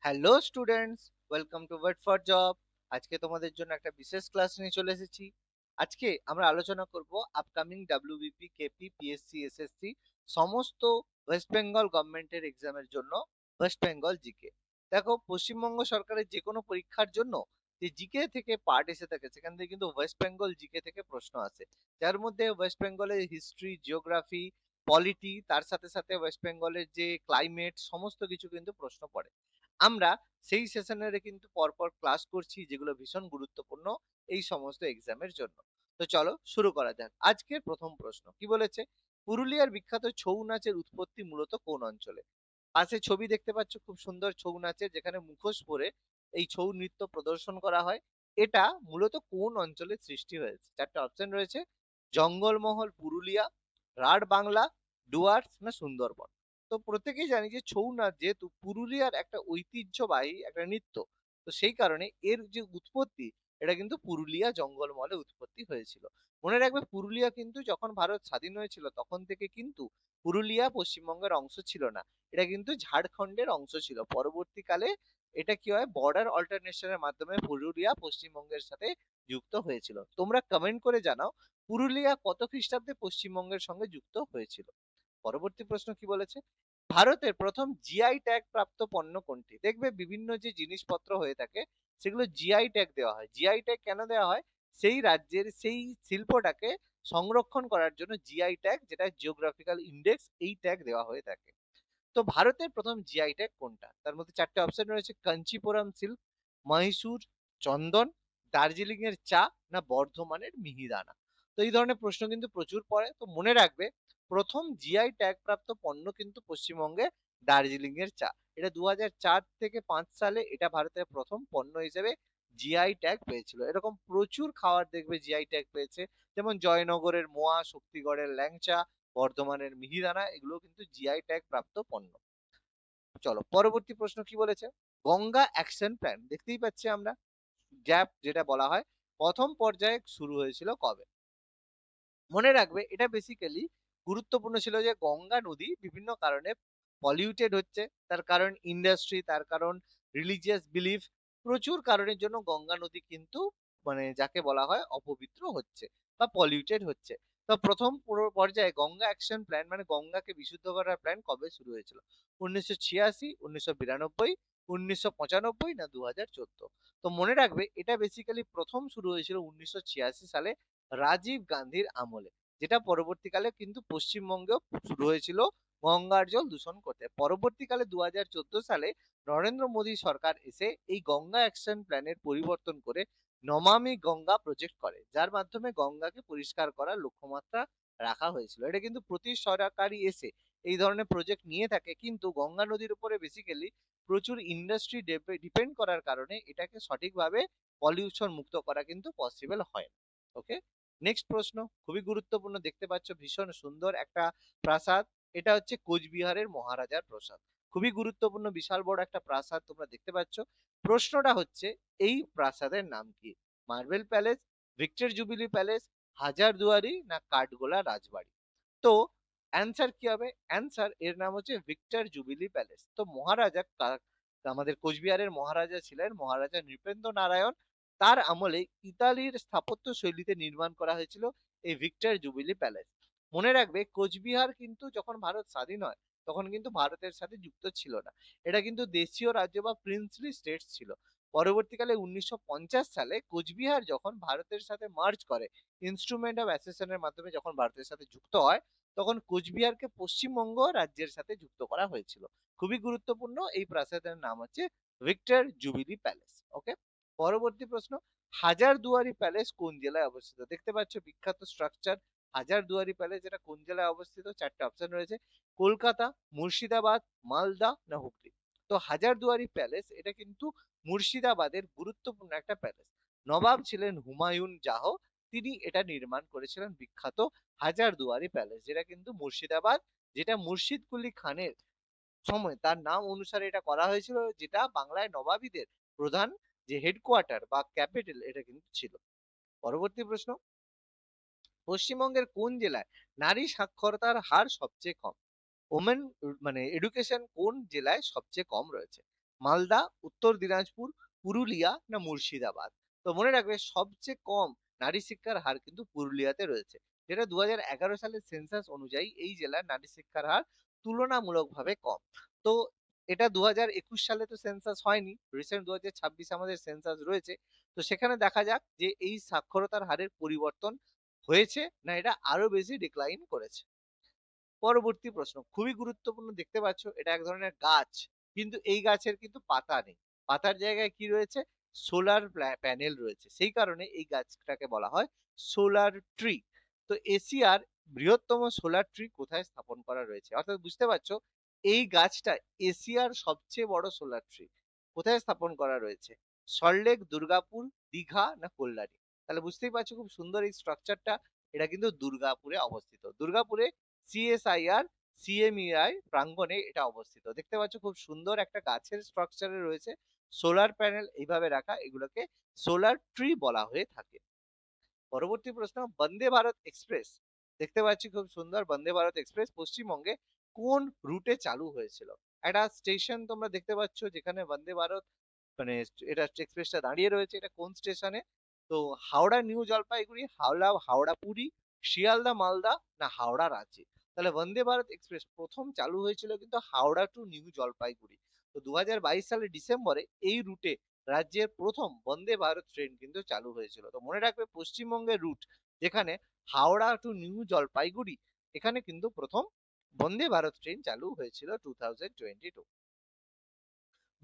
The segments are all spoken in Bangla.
Hello students, welcome to wait for job. আজকে তোমাদের জন্য একটা বিশেষ ক্লাস নিয়ে চলে এসেছি। আজকে আমরা আলোচনা করব upcoming WBP, KP, PSC, SSC সমস্ত ওয়েস্ট বেঙ্গল গভর্নমেন্টের এক্সামের জন্য ওয়েস্ট বেঙ্গল জিকে। দেখো, পশ্চিমবঙ্গ সরকারের যে কোনো পরীক্ষার জন্য যে জিকে থেকে পার্ট এসে থাকে, সেখান থেকে কিন্তু ওয়েস্ট বেঙ্গল জিকে থেকে প্রশ্ন আসে, যার মধ্যে ওয়েস্ট বেঙ্গলের হিস্ট্রি, জিওগ্রাফি, পলিটি, তার সাথে সাথে ওয়েস্ট বেঙ্গলের যে ক্লাইমেট, সমস্ত কিছু কিন্তু প্রশ্ন পড়ে। আমরা সেই সেশনের কিন্তু পরপর ক্লাস করছি, যেগুলো ভীষণ গুরুত্বপূর্ণ এই সমস্ত এক্সামের জন্য। তো চলো শুরু করা যাক। আজকের প্রথম প্রশ্ন কি বলেছে? পুরুলিয়ার বিখ্যাত ছৌ নাচের উৎপত্তি মূলত কোন অঞ্চলে? পাশে ছবি দেখতে পাচ্ছ, খুব সুন্দর ছৌ নাচের, যেখানে মুখোশ পরে এই ছৌ নৃত্য প্রদর্শন করা হয়। এটা মূলত কোন অঞ্চলে সৃষ্টি হয়েছে? চারটে অপশন রয়েছে: জঙ্গলমহল, পুরুলিয়া, রাঢ় বাংলা, ডুয়ার্স না সুন্দরবন। তো প্রত্যেকেই জানি যে ছৌ নাচ যেহেতু পুরুলিয়ার একটা ঐতিহ্যবাহী একটা নৃত্য, তো সেই কারণে এর যে উৎপত্তি, এটা কিন্তু পুরুলিয়া জঙ্গলমহলে উৎপত্তি হয়েছিল। মনে রাখবে, পুরুলিয়া কিন্তু যখন ভারত স্বাধীন হয়েছিল তখন থেকে কিন্তু পুরুলিয়া পশ্চিমবঙ্গের অংশ ছিল না, এটা কিন্তু ঝাড়খণ্ডের অংশ ছিল। পরবর্তীকালে এটা কি হয়, বর্ডার অল্টারনেশনের মাধ্যমে পুরুলিয়া পশ্চিমবঙ্গের সাথে যুক্ত হয়েছিল। তোমরা কমেন্ট করে জানাও, পুরুলিয়া কত খ্রিস্টাব্দে পশ্চিমবঙ্গের সঙ্গে যুক্ত হয়েছিল। পরবর্তী প্রশ্ন কি বলেছে? ভারতের প্রথম জিআই ট্যাগ প্রাপ্ত পণ্য কোনটি? দেখবে বিভিন্ন যে জিনিসপত্র হয়ে থাকে, সেগুলো জিআই ট্যাগ দেওয়া হয়। জিআই ট্যাগ কেন দেওয়া হয়? সেই রাজ্যের সেই শিল্পটাকে সংরক্ষণ করার জন্য জিআই ট্যাগ, যেটা জিওগ্রাফিক্যাল ইন্ডেক্স, এই ট্যাগ দেওয়া হয়ে থাকে। তো ভারতের প্রথম জিআই ট্যাগ কোনটা? তার মধ্যে চারটে অপশন রয়েছে: কাঞ্চিপুরম সিল্ক, মহীশূর চন্দন, দার্জিলিং এর চা না বর্ধমানের মিহিদানা। তো এই ধরনের প্রশ্ন কিন্তু প্রচুর পড়ে, তো মনে রাখবে প্রথম জিআই ট্যাগ প্রাপ্ত পণ্য কিন্তু পশ্চিমবঙ্গে দার্জিলিং এর চা। এটা 2004 থেকে 5 সালে এটা ভারতের প্রথম পণ্য হিসেবে জিআই ট্যাগ পেয়েছিল। এরকম প্রচুর খাবার দেখবে জিআই ট্যাগ পেয়েছে, যেমন জয়নগরের মোয়া, শক্তিগড়ের ল্যাংচা, বর্ধমানের মিহিদানা, এগুলো কিন্তু জিআই ট্যাগ প্রাপ্ত পণ্য। চলো পরবর্তী প্রশ্ন কি বলেছে? গঙ্গা অ্যাকশন প্ল্যান দেখতেই পাচ্ছি আমরা, গ্যাপ যেটা বলা হয়, প্রথম পর্যায়ে শুরু হয়েছিল কবে? মনে রাখবে এটা বেসিক্যালি গুরুত্বপূর্ণ ছিল যে গঙ্গা নদী বিভিন্ন কারণে পলিউটেড হচ্ছে। তার কারণ ইন্ডাস্ট্রি, তার কারণ রিলিজিয়াস বিলিফ, প্রচুর কারণের জন্য গঙ্গা নদী কিন্তু মানে যাকে বলা হয় অপবিত্র হচ্ছে বা পলিউটেড হচ্ছে। তো প্রথম পর্যায়ে গঙ্গা অ্যাকশন প্ল্যান মানে গঙ্গাকে বিশুদ্ধ করার প্ল্যান কবে শুরু হয়েছিল? 1986, 1992, 1995 না 2014? তো মনে রাখবে এটা বেসিক্যালি প্রথম শুরু হয়েছিল 1986 সালে, রাজীব গান্ধীর আমলে, যেটা পরবর্তীকালে কিন্তু পশ্চিমবঙ্গেও শুরু হয়েছিল গঙ্গার জল দূষণ করতে। পরবর্তীকালে 2014 সালে নরেন্দ্র মোদী সরকার এসে এই গঙ্গা অ্যাকশন প্ল্যানের পরিবর্তন করে নমামি গঙ্গা প্রজেক্ট করে, যার মাধ্যমে গঙ্গাকে পরিষ্কার করার লক্ষ্যমাত্রা রাখা হয়েছিল। এটা কিন্তু প্রতি সরকারই এসে এই ধরনের প্রজেক্ট নিয়ে থাকে, কিন্তু গঙ্গা নদীর উপরে বেসিক্যালি প্রচুর ইন্ডাস্ট্রি ডিপেন্ড করার কারণে এটাকে সঠিকভাবে পলিউশন মুক্ত করা কিন্তু পসিবল হয় না। ওকে, নেক্সট প্রশ্ন খুবই গুরুত্বপূর্ণ। দেখতে পাচ্ছ ভীষণ সুন্দর একটা প্রাসাদ, এটা হচ্ছে কোচবিহারের মহারাজার প্রাসাদ। খুবই গুরুত্বপূর্ণ, বিশাল বড় একটা প্রাসাদ তোমরা দেখতে পাচ্ছ। প্রশ্নটা হচ্ছে, এই প্রাসাদের নাম কি? Marble palace, Victor jubilee palace, Hazarduari না কাঠগোলা রাজবাড়ি? তো অ্যান্সার কি হবে? অ্যান্সার এর নাম হচ্ছে ভিক্টর জুবিলি প্যালেস। তো মহারাজা আমাদের কোচবিহারের মহারাজা ছিলেন মহারাজা নৃপেন্দ্র নারায়ণ। তার আমলে ইতালির স্থাপত্য শৈলীতে নির্মাণ করা হয়েছিল এই ভিক্টর জুবিলি প্যালেস। মনে রাখবে কোচবিহার কিন্তু যখন ভারত স্বাধীন হয় তখন কিন্তু ভারতের সাথে যুক্ত ছিল না, এটা কিন্তু দেশীয় রাজ্য বা প্রিন্সলি স্টেট ছিল। পরবর্তীকালে 1950 সালে কোচবিহার যখন ভারতের সাথে মার্চ করে, ইনস্ট্রুমেন্ট অফ অ্যাসেশনের মাধ্যমে যখন ভারতের সাথে যুক্ত হয়, তখন কোচবিহারকে পশ্চিমবঙ্গ রাজ্যের সাথে যুক্ত করা হয়েছিল। খুবই গুরুত্বপূর্ণ, এই প্রাসাদের নাম হচ্ছে ভিক্টর জুবিলি প্যালেস। ওকে, পরবর্তী প্রশ্ন, হাজারদুয়ারি প্যালেস কোন জেলায় অবস্থিত? দেখতে পাচ্ছ বিখ্যাত স্ট্রাকচার হাজারদুয়ারি প্যালেস, এটা কোন জেলায় অবস্থিত? চারটে অপশন রয়েছে: কলকাতা, মুর্শিদাবাদ, মালদা না হুগলি। তো হাজারদুয়ারি প্যালেস এটা কিন্তু মুর্শিদাবাদের গুরুত্বপূর্ণ একটা প্যালেস। নবাব ছিলেন হুমায়ুন জাহ, তিনি এটা নির্মাণ করেছিলেন বিখ্যাত হাজারদুয়ারি প্যালেস, যেটা কিন্তু মুর্শিদাবাদ, যেটা মুর্শিদ কুলি খানের সময় তার নাম অনুসারে এটা করা হয়েছিল, যেটা বাংলায় নবাবীদের প্রধান যে হেডকোয়ার্টার বা ক্যাপিটাল এটা কিন্তু ছিল। পরবর্তী প্রশ্ন, পশ্চিমবঙ্গের কোন জেলায় নারী সাক্ষরতার হার সবচেয়ে কম? ওমেন মানে এডুকেশন কোন জেলায় সবচেয়ে কম রয়েছে? মালদা, উত্তর দিনাজপুর, পুরুলিয়া না মুর্শিদাবাদ? তো মনে রাখবে সবচেয়ে কম নারী শিক্ষার হার কিন্তু পুরুলিয়াতে রয়েছে, যেটা 2011 সালের সেন্সাস অনুযায়ী এই জেলার নারী শিক্ষার হার তুলনামূলকভাবে কম। তো এটা 2021 সালে তো সেন্সাস হয়নি, রিসেন্ট 2026 আমাদের সেন্সাস রয়েছে। তো সেখানে দেখা যাক যে এই সাক্ষরতার হারের পরিবর্তন হয়েছে না এটা আরো বেশি ডিক্লাইন করেছে। পরবর্তী প্রশ্ন খুবই গুরুত্বপূর্ণ, দেখতে পাচ্ছ এটা এক ধরনের গাছ, কিন্তু এই গাছের কিন্তু পাতা নেই, পাতার জায়গায় কি রয়েছে, সোলার প্যানেল রয়েছে, সেই কারণে এই গাছটাকে বলা হয় সোলার ট্রি। তো এশিয়ার বৃহত্তম সোলার ট্রি কোথায় স্থাপন করা রয়েছে, অর্থাৎ বুঝতে পারছো এই গাছটা এশিয়ার সবচেয়ে বড় সোলার ট্রি কোথায় স্থাপন করা রয়েছে, সল্টলেক, দুর্গাপুর, দীঘা না কল্যাণী? তাহলে বুঝতেই পারছো খুব সুন্দর এই স্ট্রাকচারটা, এটা কিন্তু দুর্গাপুরে অবস্থিত। দুর্গাপুরে সিএসআইআর সিএমইআই প্রাঙ্গণে এটা অবস্থিত। দেখতে পাচ্ছ খুব সুন্দর একটা গাছের স্ট্রাকচারে রয়েছে সোলার প্যানেল এইভাবে রাখা, এগুলোকে সোলার ট্রি বলা হয়ে থাকে। পরবর্তী প্রশ্ন, বন্দে ভারত এক্সপ্রেস, দেখতে পাচ্ছি খুব সুন্দর বন্দে ভারত এক্সপ্রেস পশ্চিমবঙ্গে কোন রুটে চালু হয়েছিল? একটা স্টেশন তোমরা দেখতে পাচ্ছ যেখানে বন্দে ভারত মানে এটা এক্সপ্রেসটা দাঁড়িয়ে রয়েছে, এটা কোন স্টেশনে? তো হাওড়া নিউ জলপাইগুড়ি, হাওড়া হাওড়া পুরী, শিয়ালদা মালদা না হাওড়া রাঁচি? তাহলে বন্দে ভারত এক্সপ্রেস প্রথম চালু হয়েছিল কিন্তু হাওড়া টু নিউ জলপাইগুড়ি। তো 2022 সালের ডিসেম্বরে এই রুটে রাজ্যের প্রথম বন্দে ভারত ট্রেন কিন্তু চালু হয়েছিল। তো মনে রাখবে পশ্চিমবঙ্গের রুট যেখানে হাওড়া টু নিউ জলপাইগুড়ি, এখানে কিন্তু প্রথম বন্দে ভারত ট্রেন চালু হয়েছিল 2022।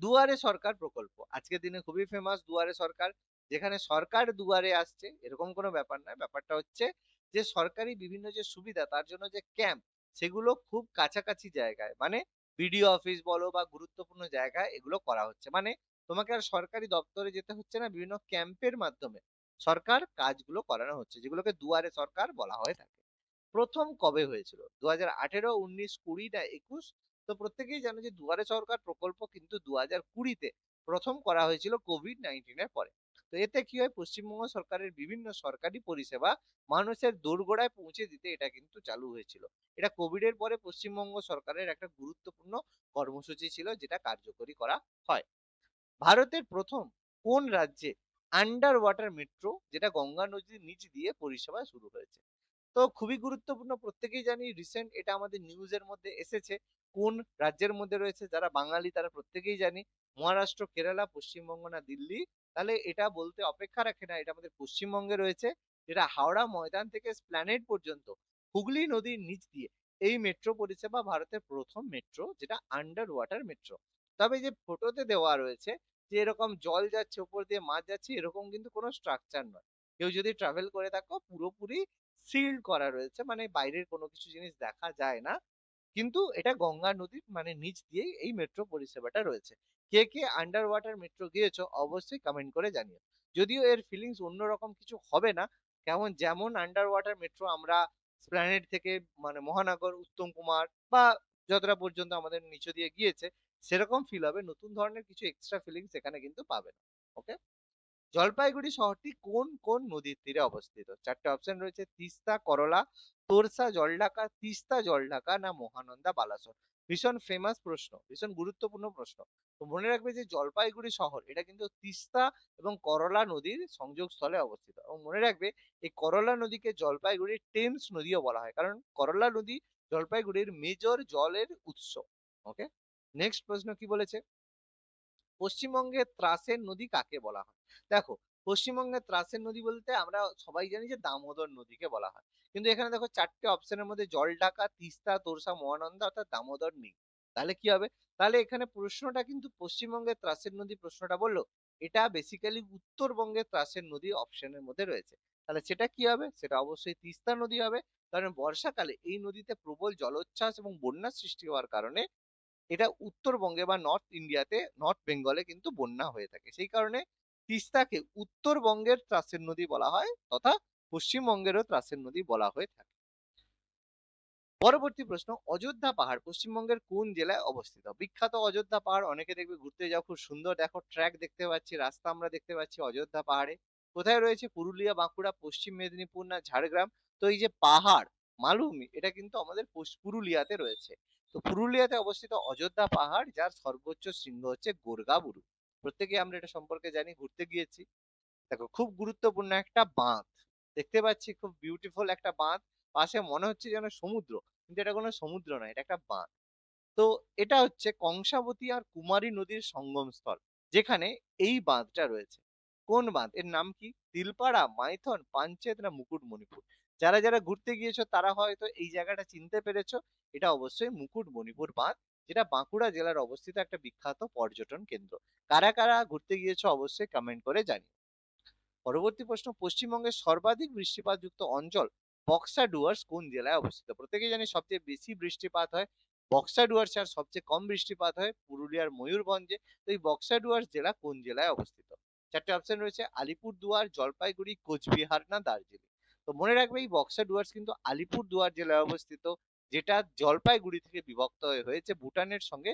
দুয়ারে সরকার প্রকল্প আজকের দিনে খুবই ফেমাস দুয়ারে সরকার, যেখানে সরকার দুয়ারে আসছে এরকম কোনো ব্যাপার নয়, ব্যাপারটা হচ্ছে যে সরকারি বিভিন্ন যে সুবিধা তার জন্য যে ক্যাম্প, সেগুলো খুব কাছাকাছি জায়গায় মানে বিডিও অফিস বলো বা গুরুত্বপূর্ণ জায়গায় এগুলো করা হচ্ছে, মানে তোমাকে আর সরকারি দপ্তরে যেতে হচ্ছে না, বিভিন্ন ক্যাম্পের মাধ্যমে সরকার কাজগুলো করানো হচ্ছে, যেগুলোকে দুয়ারে সরকার বলা হয়ে থাকে। প্রথম কবে হয়েছিল, 2018, 19, 20 না 21? তো প্রত্যেকেই জানে যে দুয়ারে সরকার প্রকল্প কিন্তু 2020-তে প্রথম করা হয়েছিল কোভিড-19 এর পরে। তো এতে কি হয়, পশ্চিমবঙ্গ সরকারের বিভিন্ন সরকারি পরিষেবা মানুষের দোরগোড়ায় পৌঁছে দিতে এটা কিন্তু চালু হয়েছিল। এটা কোভিড এর পরে পশ্চিমবঙ্গ সরকারের একটা গুরুত্বপূর্ণ কর্মসূচি ছিল যেটা কার্যকরী করা হয়। ভারতের প্রথম কোন রাজ্যে আন্ডার ওয়াটার মেট্রো, যেটা গঙ্গা নদীর নিচ দিয়ে পরিষেবা শুরু হয়েছে? তো খুবই গুরুত্বপূর্ণ, প্রত্যেকেই জানি রিসেন্ট এটা আমাদের নিউজের মধ্যে এসেছে। কোন রাজ্যের মধ্যে রয়েছে, যারা বাঙালি তারা প্রত্যেকেই জানি মহারাষ্ট্র, কেরালা, পশ্চিমবঙ্গ না দিল্লি? তাহলে এটা বলতে অপেক্ষা রাখে না, এটা আমাদের পশ্চিমবঙ্গে রয়েছে, যেটা হাওড়া ময়দান থেকে স্প্ল্যানেড পর্যন্ত হুগলি নদীর নিচ দিয়ে এই মেট্রো পরিষেবা ভারতের প্রথম মেট্রো, যেটা আন্ডার ওয়াটার মেট্রো। তবে যে ফটোতে দেওয়া রয়েছে যে এরকম জল যাচ্ছে উপর দিয়ে মাছ যাচ্ছে, এরকম কিন্তু কোনো স্ট্রাকচার নয়। কেউ যদি ট্রাভেল করে থাকো পুরোপুরি সিল্ড করা রয়েছে, মানে বাইরের কোনো কিছু জিনিস দেখা যায় না, কিন্তু এটা গঙ্গা নদীর মানে নিচ দিয়েই এই মেট্রো পরিষেবাটা রয়েছে। কে কে আন্ডার ওয়াটার মেট্রো গিয়েছো অবশ্যই কমেন্ট করে জানিও। যদিও এর ফিলিংস অন্যরকম কিছু হবে না, কেমন যেমন আন্ডার ওয়াটার মেট্রো আমরা স্প্ল্যানেড থেকে মানে মহানগর, উত্তম কুমার বা যতটা পর্যন্ত আমাদের নিচে দিয়ে গিয়েছে সেরকম ফিল হবে, নতুন ধরনের কিছু এক্সট্রা ফিলিংস এখানে কিন্তু পাবে না। ওকে, জলপাইগুড়ি শহরটি কোন কোন নদীর তীরে অবস্থিত? চারটে অপশন রয়েছে, তিস্তা, করলা, তোরসা, জলঢাকা, তিস্তা জলঢাকা না মহানন্দা, বালাসোর? ভীষণ ফেমাস প্রশ্ন, ভীষণ গুরুত্বপূর্ণ প্রশ্ন। তো মনে রাখবে যে জলপাইগুড়ি শহর এটা কিন্তু তিস্তা এবং করলা নদীর সংযোগস্থলে অবস্থিত, এবং মনে রাখবে এই করলা নদীকে জলপাইগুড়ির টেমস নদীও বলা হয়, কারণ করলা নদী জলপাইগুড়ির মেজর জলের উৎস। ওকে, নেক্সট প্রশ্ন কি বলেছে, পশ্চিমবঙ্গের ত্রাসের নদী কাকে বলা হয়? দেখো, পশ্চিমবঙ্গের ত্রাসের নদী বলতে আমরা সবাই জানি যে দামোদর নদীকে বলা হয়, কিন্তু এখানে দেখো চারটে অপশনের মধ্যে জলঢাকা, তিস্তা, তোরসা, মহানন্দা অর্থাৎ দামোদর নেই। তাহলে কি হবে, তাহলে এখানে প্রশ্নটা কিন্তু পশ্চিমবঙ্গের ত্রাসের নদী প্রশ্নটা বললো, এটা বেসিক্যালি উত্তরবঙ্গের ত্রাসের নদী অপশনের মধ্যে রয়েছে। তাহলে সেটা কি হবে, সেটা অবশ্যই তিস্তা নদী হবে, কারণ বর্ষাকালে এই নদীতে প্রবল জলোচ্ছ্বাস এবং বন্যার সৃষ্টি হওয়ার কারণে এটা উত্তরবঙ্গে বা নর্থ ইন্ডিয়াতে, নর্থ বেঙ্গলে কিন্তু বন্যা হয়ে থাকে, সেই কারণে তিস্তাকে উত্তরবঙ্গের ত্রাসের নদী বলা হয় তথা পশ্চিমবঙ্গেরও ত্রাসের নদী বলা হয়ে থাকে। পরবর্তী প্রশ্ন, অযোধ্যা পাহাড় পশ্চিমবঙ্গের কোন জেলায় অবস্থিত? বিখ্যাত অযোধ্যা পাহাড়, অনেকে দেখবে ঘুরতে যাও, খুব সুন্দর দেখো ট্র্যাক দেখতে পাচ্ছি, রাস্তা আমরা দেখতে পাচ্ছি অযোধ্যা পাহাড়ে। কোথায় রয়েছে, পুরুলিয়া, বাঁকুড়া, পশ্চিম মেদিনীপুর না ঝাড়গ্রাম? তো এই যে পাহাড় মালভূমি এটা কিন্তু আমাদের পুরুলিয়াতে রয়েছে। তো পুরুলিয়াতে অবস্থিত অযোধ্যা পাহাড়, যার সর্বোচ্চ শৃঙ্গ হচ্ছে গোর্গাবুরু। প্রত্যেকে আমরা এটা সম্পর্কে জানি, ঘুরতে গিয়েছি। দেখো, খুব গুরুত্বপূর্ণ একটা বাঁধ দেখতে পাচ্ছি, খুব বিউটিফুল একটা বাঁধ। পাশে মনে হচ্ছে যেন সমুদ্র, কিন্তু এটা কোনো সমুদ্র নয়, এটা একটা বাঁধ। তো এটা হচ্ছে কংসাবতী আর কুমারী নদীর সঙ্গম স্থল, যেখানে এই বাঁধটা রয়েছে। কোন বাঁধ, এর নাম কি? তিলপাড়া, মাইথন, পাঞ্চেত না মুকুটমণিপুর? যারা যারা ঘুরতে গিয়েছো তারা হয়তো এই জায়গাটা চিনতে পেরেছো। এটা অবশ্যই মুকুটমণিপুর বাঁধ, যেটা বাঁকুড়া জেলার অবস্থিত একটা বিখ্যাত পর্যটন কেন্দ্র। কারা কারা ঘুরতে গিয়েছো অবশ্যই কমেন্ট করে জানিও। পরবর্তী প্রশ্ন, পশ্চিমবঙ্গের সর্বাধিক বৃষ্টিপাত যুক্ত অঞ্চল বক্সা ডুয়ার্স কোন জেলায় অবস্থিত? প্রত্যেকে জানি সবচেয়ে বেশি বৃষ্টিপাত হয় বক্সা ডুয়ার্স, আর সবচেয়ে কম বৃষ্টিপাত হয় পুরুলিয়ার ময়ূরভঞ্জে। তো এই বক্সা ডুয়ার্স জেলা কোন জেলায় অবস্থিত? চারটে অপশন রয়েছে: আলিপুরদুয়ার, জলপাইগুড়ি, কোচবিহার না দার্জিলিং? তো মনে রাখবে, এই বক্সা ডুয়ার্স কিন্তু আলিপুরদুয়ার জেলায় অবস্থিত, যেটা জলপাইগুড়ি থেকে বিভক্ত হয়ে হয়েছে ভুটানের সঙ্গে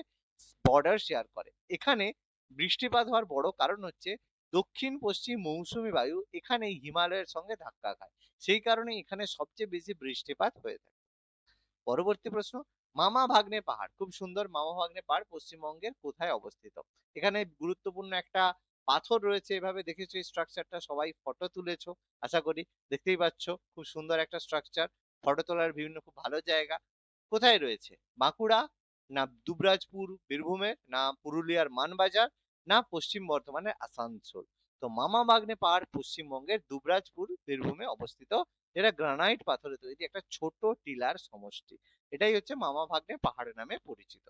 বর্ডার শেয়ার করে। এখানে বৃষ্টিপাত হওয়ার বড় কারণ হচ্ছে দক্ষিণ পশ্চিম মৌসুমী বায়ু এখানে হিমালয়ের সঙ্গে ধাক্কা খায়, সেই কারণে এখানে সবচেয়ে বেশি বৃষ্টিপাত হয়ে থাকে। পরবর্তী প্রশ্ন, মামা ভাগ্নে পাহাড়, খুব সুন্দর মামা ভাগ্নে পাহাড় পশ্চিমবঙ্গের কোথায় অবস্থিত? এখানে গুরুত্বপূর্ণ একটা পাথর রয়েছে, এভাবে দেখেছো এই স্ট্রাকচারটা, সবাই ফটো তুলেছো আশা করি, দেখতেই পাচ্ছ খুব সুন্দর একটা স্ট্রাকচার। ফটো তোলার বিভিন্ন খুব ভালো জায়গা। কোথায় রয়েছে? বাঁকুড়া না দুবরাজপুর বীরভূমে না পুরুলিয়ার মানবাজার না পশ্চিম বর্ধমানের আসানসোল? তো মামা ভাগ্নে পাহাড় পশ্চিমবঙ্গের দুবরাজপুর বীরভূমে অবস্থিত, যেটা গ্রানাইট পাথরে তৈরি একটা ছোট টিলার সমষ্টি। এটাই হচ্ছে মামা ভাগ্নে পাহাড় নামে পরিচিত।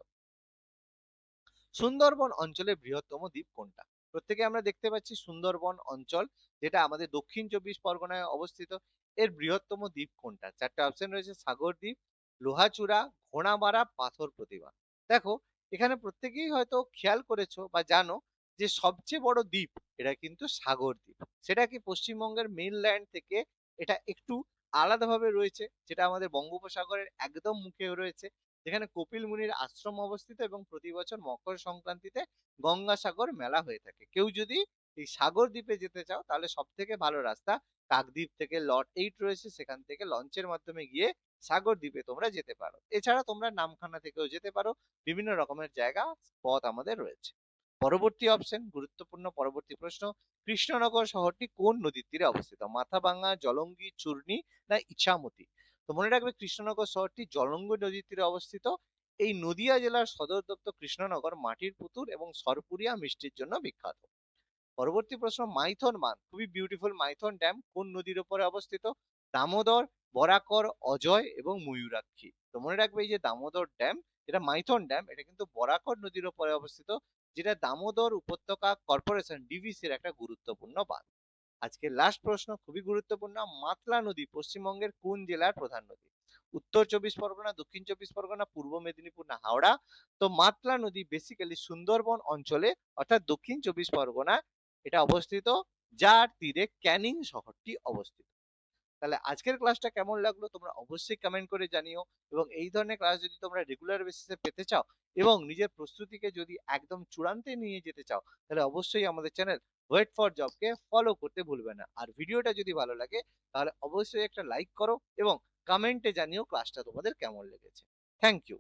সুন্দরবন অঞ্চলের বৃহত্তম দ্বীপ কোনটা? প্রত্যেকে আমরা দেখতে পাচ্ছি সুন্দরবন অঞ্চল, যেটা আমাদের দক্ষিণ চব্বিশ পরগনায় অবস্থিত। এর বৃহত্তম দ্বীপ কোনটা? চারটে অপশন রয়েছে: সাগর দ্বীপ, লোহাচূড়া, ঘোড়ামারা, পাথর প্রতিমা। দেখো, এখানে প্রত্যেকেই হয়তো খেয়াল করেছো বা জানো যে সবচেয়ে বড় দ্বীপ এটা কিন্তু সাগর দ্বীপ। সেটা কি পশ্চিমবঙ্গের মেইনল্যান্ড থেকে এটা একটু আলাদাভাবে রয়েছে, যেটা আমাদের বঙ্গোপসাগরের একদম মুখে রয়েছে, যেখানে কপিল মুনির আশ্রম অবস্থিত, এবং প্রতি বছর মকর সংক্রান্তিতে গঙ্গাসাগর মেলা হয়ে থাকে। কেউ যদি এই সাগর দ্বীপে যেতে চাও, তাহলে সব থেকে ভালো রাস্তা কাকদ্বীপ থেকে লট 8 রয়েছে, সেখান থেকে লঞ্চের মাধ্যমে গিয়ে সাগর দ্বীপে তোমরা যেতে পারো। এছাড়া তোমরা নামখানা থেকেও যেতে পারো। বিভিন্ন রকমের জায়গা পথ আমাদের রয়েছে। পরবর্তী অপশন, গুরুত্বপূর্ণ পরবর্তী প্রশ্ন, কৃষ্ণনগর শহরটি কোন নদীর তীরে অবস্থিত? মাথাভাঙা, জলঙ্গি, চূর্ণী না ইছামতি? তো মনে রাখবে, কৃষ্ণনগর শহরটি জলঙ্গি নদীর তীরে অবস্থিত। এই নদিয়া জেলার সদর দপ্তর কৃষ্ণনগর, মাটির পুতুল এবং সরপুরিয়া মিষ্টির জন্য বিখ্যাত। পরবর্তী প্রশ্ন, মাইথন বাঁধ, খুবই বিউটিফুল মাইথন ড্যাম কোন নদীর উপরে অবস্থিত? দামোদর, বরাকর, অজয় এবং ময়ূরাক্ষী? তো মনে রাখবে, এই যে দামোদর ড্যাম, যেটা মাইথন ড্যাম, এটা কিন্তু বরাকর নদীর উপরে অবস্থিত, যেটা দামোদর উপত্যকা কর্পোরেশন ডিভিসির একটা গুরুত্বপূর্ণ বাঁধ। আজকে লাস্ট প্রশ্ন, খুবই গুরুত্বপূর্ণ, মাতলা নদী পশ্চিমবঙ্গের কোন জেলার প্রধান নদী? উত্তর চব্বিশ পরগনা, দক্ষিণ চব্বিশ পরগনা, পূর্ব মেদিনীপুর না হাওড়া? তো মাতলা নদী বেসিক্যালি সুন্দরবন অঞ্চলে, অর্থাৎ দক্ষিণ চব্বিশ পরগনা এটা অবস্থিত, যার তীরে ক্যানিং শহরটি অবস্থিত। তাহলে আজকের ক্লাসটা কেমন লাগলো তোমরা অবশ্যই কমেন্ট করে জানিও। এবং এই ধরনের ক্লাস যদি তোমরা রেগুলার বেসিসে পেতে চাও এবং নিজের প্রস্তুতিকে যদি একদম চূড়ান্তে নিয়ে যেতে চাও, তাহলে অবশ্যই আমাদের চ্যানেল ওয়েট ফর জবকে ফলো করতে ভুলবে না। আর ভিডিওটা যদি ভালো লাগে, তাহলে অবশ্যই একটা লাইক করো এবং কমেন্টে জানিও ক্লাসটা তোমাদের কেমন লেগেছে। Thank you.